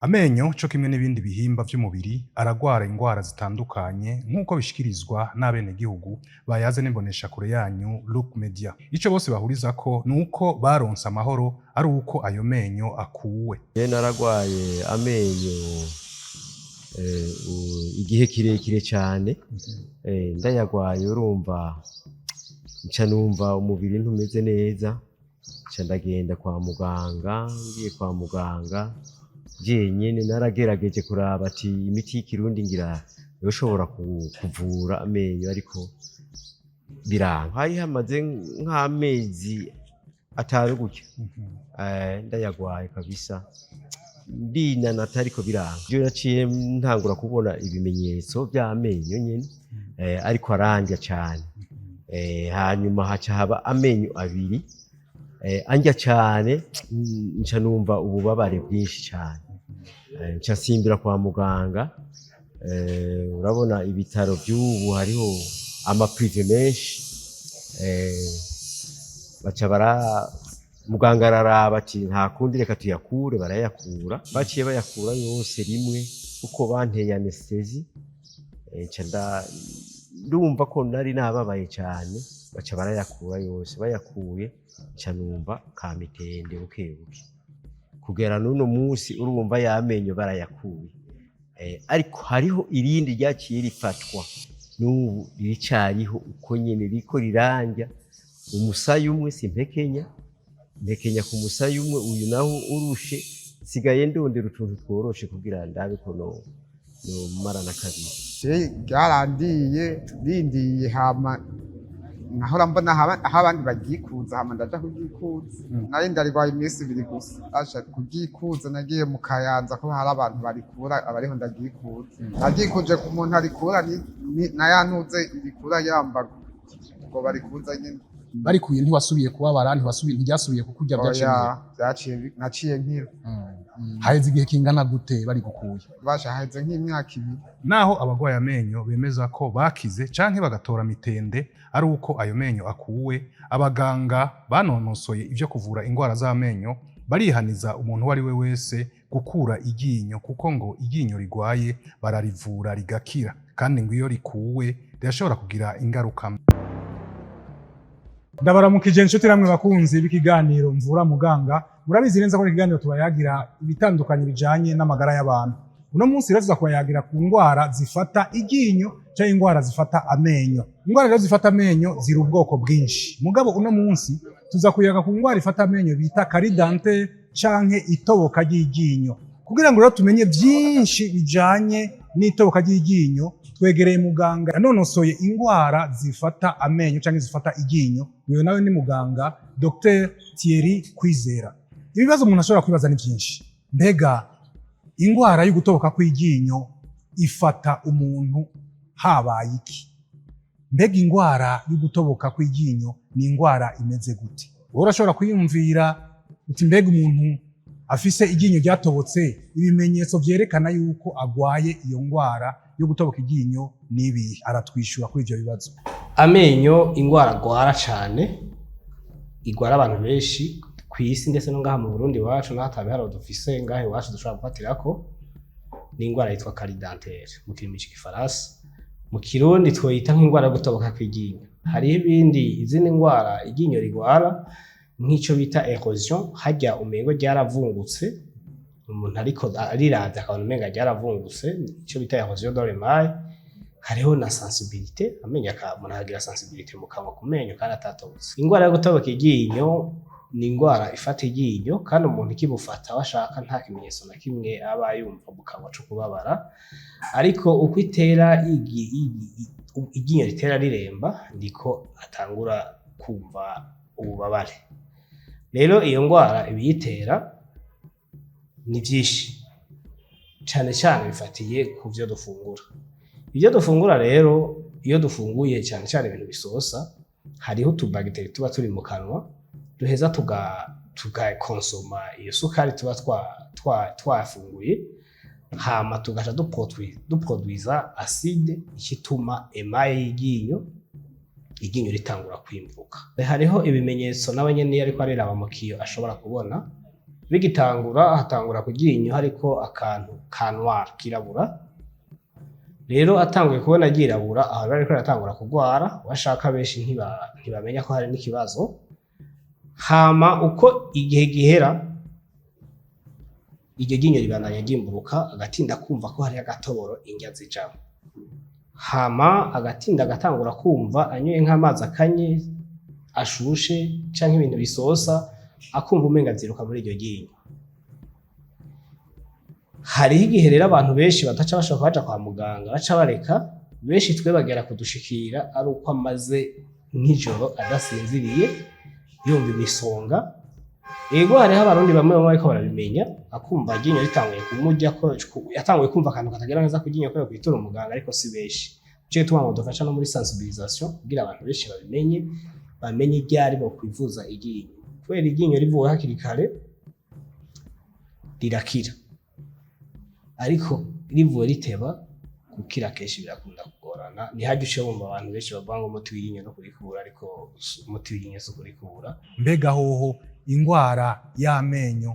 Amenyo co kimwe n'ibindi bihimba vy'umubiri aragwara ingwara zitandukanye nk'uko bishikirizwa n'abenegihugu bayaze n'imboneshakure yanyu Look Media. Ico bose bahurizako nuko baronse amahoro ari uko ayo menyo akuwe. Naragwaye amenyo igihe kirekire cyane, ndayagwaye urumva nca numva umubiri ntumeze neza, nca ndagenda kwa muganga. Ngiye kwa muganga jenyene naragerageje kuraba ati imiti y'ikirundi ngira yoshobora kuvura amenyo, ariko biranga. Hari hamaze nk'amezi atanu gutya ndayagwaye kabisa, ndinanata ariko biranga. Iyo naciye ntangura kubona ibimenyetso by'amenyo nyene, ariko arandya cyane. Hanyuma haca haba amenyo abiri andya cyane, nca numva ububabare bwinshi cyane, nca simbira kwa muganga. Urabona ibitaro by'ubu hariho amaprive menshi, baca muganga araraba ati nta kundi reka tuyakure, barayakura. Baciye bayakura yose rimwe kuko banteye anesthesi, nca ndumva ko nari nababaye cyane, baca barayakura yose. Bayakuye nca numva kamitende bukebuke, kugera n'uno munsi urumva y'amenyo barayakuye. Ariko hariho irindi ryaciye rifatwa n'ubu ricariho uko nyene, riko rirandya umusaya umwe. Simpekenya ku musaya umwe, uyu naho urushe. Sigaye ndondera utuntu tworoshe kugira ndabe ko nomara na kabiri. Ryarandiye rindiye, hama nahora mbona aho abandi bagikuza, hama ndaja kugikuza. Nari ndarigwaye iminsi ibiri gusa, aja kugikuza nagiye mu Kayanza ko hari abantu barikura, abariho ndagikuza. Nagikuje ku muntu arikura, nayantuze ibikura yambaga ngo barikuza nyene. Barikuye ntiwasubiye kubabara, ntiryasubiye kukurya? Naciye nkira. Haheze igihe kingana gute bari gukuye? Basha haheze nk'imyaka ibiri. Naho abagwaye amenyo bemeza ko bakize canke bagatora mitende ari uko ayo menyo akuwe, abaganga banonosoye ivyo kuvura ingwara z'amenyo barihaniza umuntu wari we wese gukura iryinyo, kuko ngo iryinyo rigwaye bararivura rigakira, kandi ngo iyo rikuwe rirashobora kugira ingaruka. Ndabaramukije inshuti namwe bakunzi b'ikiganiro Mvura Muganga. Murabizi neza ko ikiganiro tubayagira ibitandukanye bijanye n'amagara y'abantu. Uno munsi rero tuza kubayagira ku ngwara zifata iryinyo canke ingwara zifata amenyo. Ingwara rero zifata amenyo ziri ubwoko bwinshi, mugabo uno munsi tuza kuyaga ku ngwara ifata amenyo bita carie dentaire canke itoboka ry'iryinyo. Kugira ngo rero tumenye byinshi bijanye n'itoboka ry'iryinyo, twegereye muganga yanonosoye ingwara zifata amenyo canke zifata iryinyo. Uyo nawe ni muganga Dr Thierry Kwizera. Ibibazo umuntu ashobora kwibaza ni byinshi. Mbega ingwara yo gutoboka kw'iryinyo ifata umuntu habaye iki? Mbega ingwara yo gutoboka kw'iryinyo ni ingwara imeze gute? Wowe urashobora kwiyumvira uti mbega umuntu afise iryinyo ryatobotse, ibimenyetso vyerekana yuko agwaye iyo ngwara yo gutoboka iryinyo nibi? Aratwishura kuri ivyo bibazo. Amenyo ingwara agwara cane, igwara abantu benshi kw'isi ndetse no ngaha mu Burundi wacu, naho atabiharo dufise ngahe wacu dushobora gufatirako, ni ingwara yitwa carie dentaire mu kirimi c'igifaransa. Mu Kirundi twoyita nk'ingwara yo gutoboka kw'iryinyo. Hariho ibindi izindi ngwara iryinyo rigwara nk'ico bita erosion, harya umengo ryaravungutse, umuntu ariko ariravye akabona umenga ryaravungutse, ico bita erosion dans l'émail. Hariho na sensibilité, amenyo umuntu agira sensibilité mu kanwa ku menyo kandi atatobotse. Ingwara yo gutoboka iryinyo ni ingwara ifata iryinyo, kandi umuntu ikibufata washaka nta kimenyetso na kimwe aba yumva mu kanwa co kubabara, ariko uko itera iryinyo ritera riremba ndiko atangura kumva ububabare. Rero iyo ngwara ibiyitera ni vyinshi, cane cane bifatiye ku vyo dufungura. Ibyo dufungura rero, iyo dufunguye cyane cyane ibintu bisosa, hariho utubagiteri tuba turi mu kanwa, duheza tugakonsoma iyo sukari tuba twafunguye, hama tugaca duproduiza acide ikituma emaye iryinyo ritangura kwimvuka. Hariho ibimenyetso nawe nyene ariko ariraba mu kiyo ashobora kubona. bigitangura hatangura ku ryinyo hariko akantu ka noir kirabura. Rero atanguye kubona ryirabura aho bariko aratangura kugwara, washaka benshi ntibamenya ko hari n'ikibazo. Hama uko igihe gihera iryo ryinyo ribandanya ryimburuka, agatinda kumva ko hari agatoboro indya zijamwo. Hama agatinda agatangura kumva anyoye nk'amazi akanye ashushe canke ibintu bisosa, akumva umenga vyiruka muri iryo ryinyo. Hariho igihe rero abantu benshi bataca bashobora kuja kwa muganga, baca bareka, benshi twe bagera kudushikira ari uko amaze nk'ijoro adasinziriye yumva imisonga. Ego hariho abarundi bamwe bariko barabimenya, akumva iryinyo ritanguye kumurya ko yatanguye kumva akantu katagera neza ku ryinyo ko kwitura umuganga, ariko si benshi. Cyo tuma ngo dufasha no muri sensibilisation kugira abantu benshi bamenye iryari bo kwivuza iryinyo. Kubera iryinyo rivuwe hakiri kare rirakira, ariko rivuwe riteba gukira kenshi birakunda kugorana. Ntihaje uce bumva abantu benshi bavuga ngo umuti w'iryinyo no kurikura, ariko umuti w'iryinyo si kurikura. Mbega hoho ingwara y'amenyo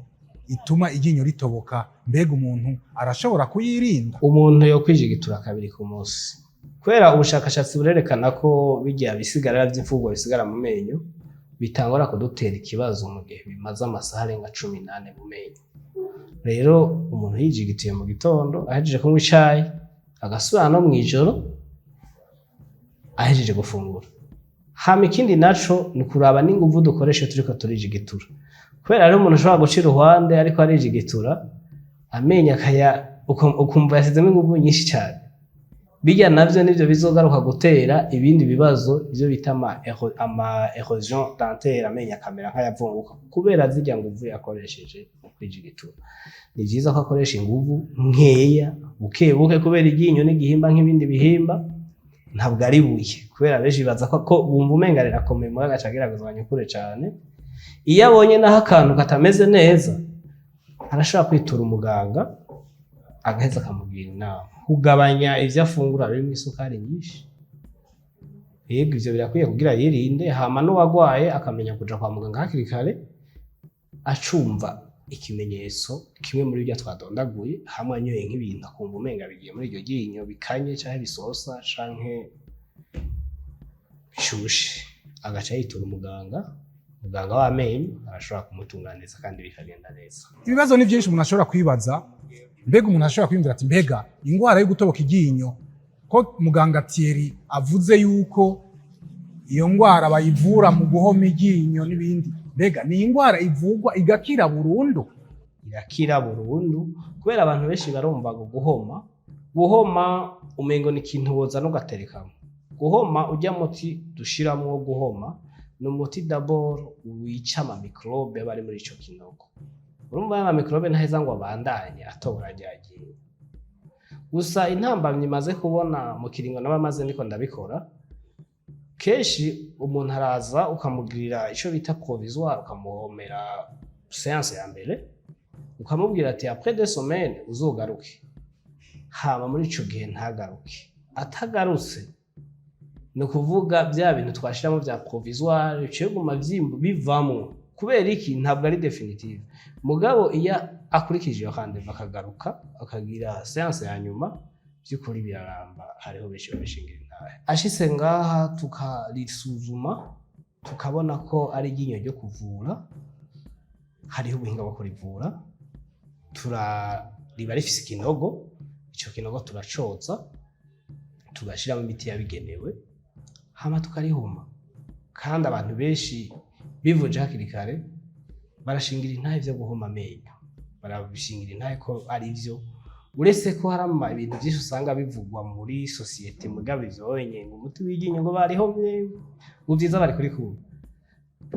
ituma iryinyo ritoboka, mbega umuntu arashobora kuyirinda? Umuntu yo kwijigitura 2 ku munsi, kubera ubushakashatsi burerekana ko bijya bisigarira by'imfungwa bisigara mu menyo bitangora kudutera ikibazo mu gihe bimaze amasaha arenga 18 mu menyo. Rero umuntu yijigituye mu gitondo ahejeje kunywa icayi, agasubira no mw'ijoro ahejeje gufungura. Hama ikindi naco ni kuraba n'inguvu dukoresha turiko turijigitura, kubera rero umuntu ashobora guca iruhande ariko arijigitura amenyo ukumva yasizemo inguvu nyinshi cyane. Bijya navyo nivyo bizogaruka gutera ibindi bibazo ivyo bita ama erosion dentaire, amenyo akamera nk'ayavunguka kubera zirya nguvu yakoresheje mu kwijigitura. Ni vyiza ko akoresha inguvu nkeya bukebuke, kubera iryinyo n'igihimba nk'ibindi bihimba, ntabwo ari buye. Kubera benshi baza ko bumva umenga rirakomeye mu gaca geragezanya kure cyane. Iyo abonye naho akantu katameze neza arashobora kwitura umuganga agaheza akamubwira inama kugabanya ivyo afungura birimo isukari nyinshi. Yego ivyo birakwiye kugira yirinde. Hama n'uwagwaye akamenya kuja kwa muganga hakiri kare, acumva ikimenyetso kimwe muri byo twadondaguye, hamwe anyoye nk'ibintu akumva umenga bigiye muri iryo ryinyo bikanye canke bisosa canke bishushe, agaca yitura umuganga w'amenyo arashobora kumutunganiriza kandi bikagenda neza. Ibibazo ni byinshi umuntu ashobora kwibaza. Mbega umuntu ashobora kwiyumvira ati mbega ingwara yo gutoboka iryinyo ko muganga Thierry avuze yuko iyo ngwara bayivura mu guhoma iryinyo n'ibindi, mbega ni ingwara ivugwa igakira burundu? Irakira burundu, kubera abantu benshi barumva guhoma umengo ni ikintu woza n'ugaterekamo. Guhoma ujya muti dushiramwo guhoma ni umuti d'abord wica ama microbe bari muri ico kinogo. Urumva ama microbe ntaheza ngo abandanye atobora ryagiye. Gusa intambamye maze kubona mu kiringo n'abamaze ndiko ndabikora, kenshi umuntu araza ukamugirira ico bita provisoire, ukamuhomera séance ya mbere, ukamubwira ati après 2 semaines uzogaruke. Hama muri ico gihe ntagaruke. Atagarutse no kuvuga bya bintu twashiramo bya provisoire biciye guma bivamo, kubera iki ntabwo ari definitive. Mugabo iya akurikije iyo hande bakagaruka akagira séance ya nyuma, by'ukuri biraramba. Hariho benshi babishingira intahe. Ashitse ngaha tukarisuzuma tukabona ko ari iryinyo ryo kuvura, hariho ubuhinga bwo kurivura. Riba rifise ikinogo, ico kinogo turacoza tugashiramo imiti yabigenewe, hama tukarihoma. Kandi abantu benshi bivuje hakiri kare barashingira intahe vyo guhoma amenyo, barabishingira intahe ko ari vyo, uretse ko harama ibintu byinshi usanga bivugwa muri societe mugabo ivyoyenye ngo umuti w'iryinyo ngo barihomye ngo vyiza bari kuri kuba,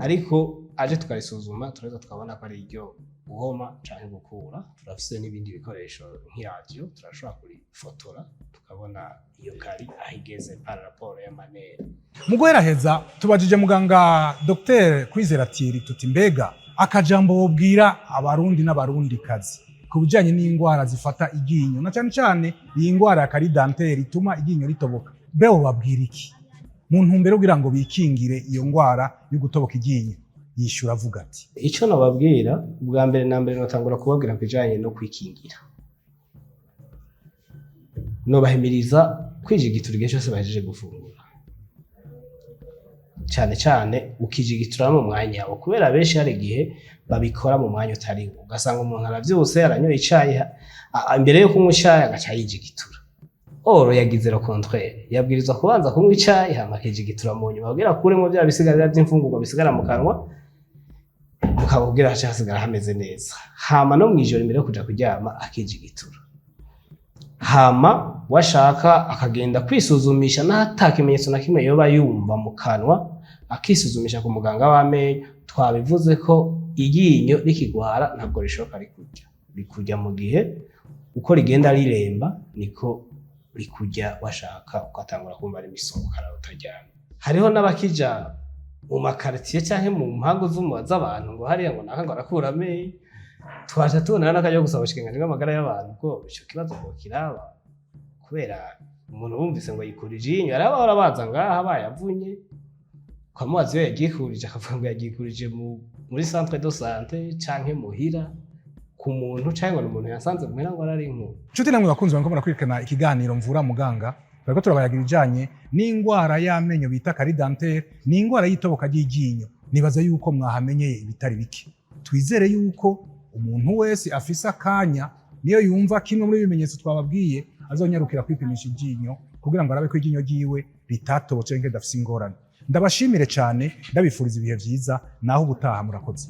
ariko aje tukarisuzuma tureza tukabona ko ari iryo guhoma canke gukura. Turafise n'ibindi bikoresho nk'iradio, turashobora kurifotora tukabona iyo kari ahigeze par rapport ya manera. Mu guheraheza tubajije muganga Dr Kwizera Thierry tuti mbega akajambo wobwira abarundi n'abarundikazi ku bijanye n'ingwara zifata iryinyo, na cyane cyane iyi ngwara ya carie dentaire ituma iryinyo ritoboka, beho babwira iki mu ntumbero kugira ngo bikingire iyo ngwara yo gutoboka iryinyo? yishura avuga ati icyo nababwira ubwa mbere na mbere notangura kubabwira ku bijanye no kwikingira, nobahimiriza kwijigitura igihe cyose bahejeje gufungura, cyane cyane ukijigitura mu mwanya wawe, kubera benshi hari igihe babikora mu mwanya utari wo, ugasanga umuntu aravyose aranyoye icayi imbere yo kunywa icayi agaca yijigitura. Oro yagize le contraire, yabwirizwa kubanza kunywa icayi hama akijigitura mu nyuma kugira kuremo bya bisigarira by'imfungurwa bisigara mu kanwa, ukabubwira hasigara hameze neza. Hama no mwijoro imbere yo kuja kuryama akijigitura. Hama washaka akagenda kwisuzumisha n'ata kimenyetso na kimwe yoba yumva mu kanwa, akisuzumisha ku muganga w'amenyo. Twabivuze ko iryinyo rikigwara ntabwo rishoka rikujya mu gihe uko rigenda riremba niko rikujya, washaka ukatangura kumva ari misokara utajyana. Hariho n'abakija mu makartier canke mu mpango z'abantu ngo hariya ngo naka ngo arakura amenyo, twaje tubona n'akajya gusaba ubushikanganje bw'amagara y'abantu ko ico kibazo ko kiraba, kubera umuntu bumvise ngo yikurije iryinyo araba barabaza ngaha bayavunye, kwamubaza iyo yagikurije akavuga ngo yagikurije muri centre de santé canke muhira ku muntu cyangwa umuntu yasanze muhira ngo arari inkuru. Nshuti namwe bakunzi banko murakwirikana ikiganiro Mvura Muganga, bariko turabayagira ibijanye n'ingwara y'amenyo bita carie dentaire, ni ingwara y'itoboka ry'iryinyo. Nibaza yuko mwahamenyeye ibitari bike. Twizere yuko umuntu wese afise akanya niyo yumva kimwe muri ibimenyetso twababwiye azonyarukira kwipimisha iryinyo kugira ngo arabe ko iryinyo ryiwe ritatobotse canke dafise ingorane. Ndabashimire cyane, ndabifuriza ibihe vyiza, naho ubutaha murakoze.